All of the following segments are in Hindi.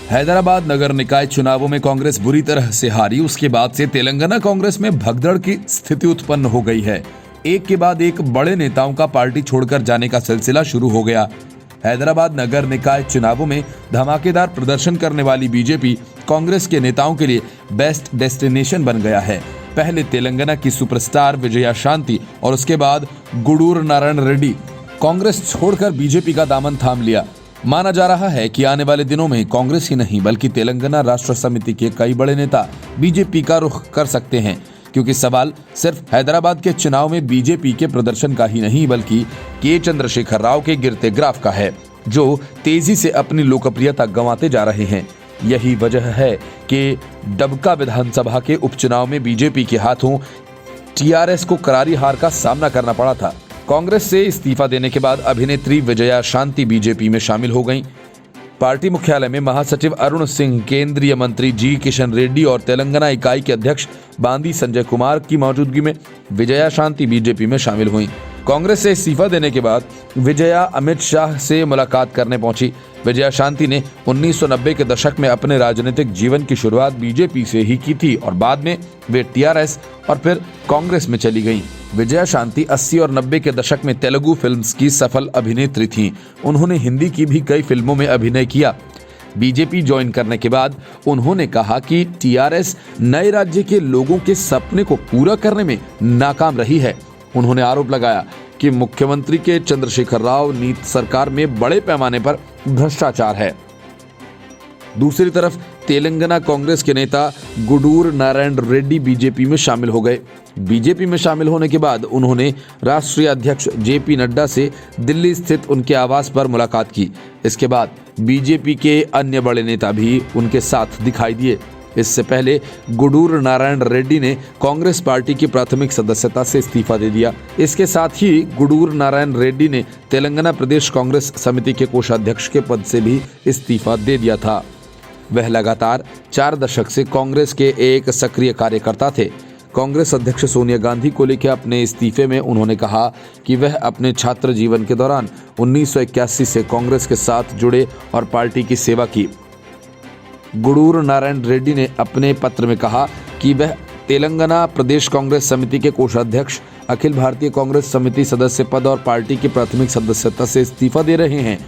हैदराबाद नगर निकाय चुनावों में कांग्रेस बुरी तरह से हारी। उसके बाद से तेलंगाना कांग्रेस में भगदड़ की स्थिति उत्पन्न हो गई है। एक के बाद एक बड़े नेताओं का पार्टी छोड़कर जाने का सिलसिला शुरू हो गया। हैदराबाद नगर निकाय चुनावों में धमाकेदार प्रदर्शन करने वाली बीजेपी कांग्रेस के नेताओं के लिए बेस्ट डेस्टिनेशन बन गया है। पहले तेलंगाना की सुपरस्टार विजया शांति और उसके बाद गुडूर नारायण रेड्डी कांग्रेस छोड़कर बीजेपी का दामन थाम लिया। माना जा रहा है कि आने वाले दिनों में कांग्रेस ही नहीं बल्कि तेलंगाना राष्ट्र समिति के कई बड़े नेता बीजेपी का रुख कर सकते हैं, क्योंकि सवाल सिर्फ हैदराबाद के चुनाव में बीजेपी के प्रदर्शन का ही नहीं बल्कि के चंद्रशेखर राव के गिरते ग्राफ का है, जो तेजी से अपनी लोकप्रियता गंवाते जा रहे हैं। यही वजह है कि डबका विधानसभा के उपचुनाव में बीजेपी के हाथों टीआरएस को करारी हार का सामना करना पड़ा था। कांग्रेस से इस्तीफा देने के बाद अभिनेत्री विजया शांति बीजेपी में शामिल हो गईं। पार्टी मुख्यालय में महासचिव अरुण सिंह, केंद्रीय मंत्री जी किशन रेड्डी और तेलंगाना इकाई के अध्यक्ष बांदी संजय कुमार की मौजूदगी में विजया शांति बीजेपी में शामिल हुई। कांग्रेस से इस्तीफा देने के बाद विजया अमित शाह से मुलाकात करने पहुंची। विजया शांति ने 1990 के दशक में अपने राजनीतिक जीवन की शुरुआत बीजेपी से ही की थी और बाद में वे टीआरएस और फिर कांग्रेस में चली गईं। विजया शांति 80 और 90 के दशक में तेलुगु फिल्म्स की सफल अभिनेत्री थीं। उन्होंने हिंदी की भी कई फिल्मों में अभिनय किया। बीजेपी ज्वाइन करने के बाद उन्होंने कहा कि टीआरएस नए राज्य के लोगों के सपने को पूरा करने में नाकाम रही है। उन्होंने आरोप लगाया कि मुख्यमंत्री के चंद्रशेखर राव नीति सरकार में बड़े पैमाने पर भ्रष्टाचार है। दूसरी तरफ तेलंगाना कांग्रेस के नेता गुडूर नारायण रेड्डी बीजेपी में शामिल हो गए। बीजेपी में शामिल होने के बाद उन्होंने राष्ट्रीय अध्यक्ष जेपी नड्डा से दिल्ली स्थित उनके आवास पर मुलाकात की। इसके बाद बीजेपी के अन्य बड़े नेता भी उनके साथ दिखाई दिए। इससे पहले गुडूर नारायण रेड्डी ने कांग्रेस पार्टी की प्राथमिक सदस्यता से इस्तीफा दे दिया। इसके साथ ही गुडूर नारायण रेड्डी ने तेलंगाना प्रदेश कांग्रेस समिति के कोषाध्यक्ष के पद से भी इस्तीफा दे दिया था। वह लगातार 4 दशक से कांग्रेस के एक सक्रिय कार्यकर्ता थे। कांग्रेस अध्यक्ष सोनिया गांधी को लेकर अपने इस्तीफे में उन्होंने कहा कि वह अपने छात्र जीवन के दौरान 1981 से कांग्रेस के साथ जुड़े और पार्टी की सेवा की। गुडूर नारायण रेड्डी ने अपने पत्र में कहा कि वह तेलंगाना प्रदेश कांग्रेस समिति के कोषाध्यक्ष, अखिल भारतीय कांग्रेस समिति सदस्य पद और पार्टी की प्राथमिक सदस्यता से इस्तीफा दे रहे हैं।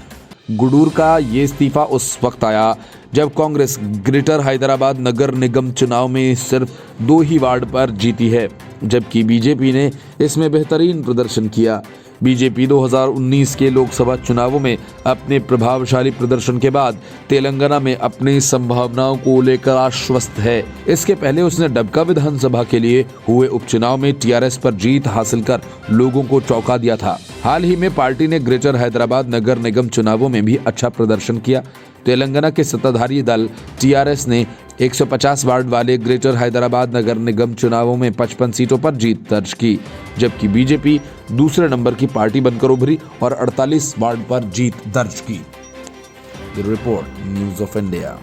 गुडूर का ये इस्तीफा उस वक्त आया जब कांग्रेस ग्रेटर हैदराबाद नगर निगम चुनाव में सिर्फ 2 ही वार्ड पर जीती है, जबकि बीजेपी ने इसमें बेहतरीन प्रदर्शन किया। बीजेपी 2019 के लोकसभा चुनावों में अपने प्रभावशाली प्रदर्शन के बाद तेलंगाना में अपनी संभावनाओं को लेकर आश्वस्त है। इसके पहले उसने डबका विधानसभा के लिए हुए उपचुनाव में टीआरएस पर जीत हासिल कर लोगों को चौंका दिया था। हाल ही में पार्टी ने ग्रेटर हैदराबाद नगर निगम चुनावों में भी अच्छा प्रदर्शन किया। तेलंगाना के सत्ताधारी दल टीआरएस ने 150 वार्ड वाले ग्रेटर हैदराबाद नगर निगम चुनावों में 55 सीटों पर जीत दर्ज की, जबकि बीजेपी दूसरे नंबर की पार्टी बनकर उभरी और 48 वार्ड पर जीत दर्ज की। Report news of India.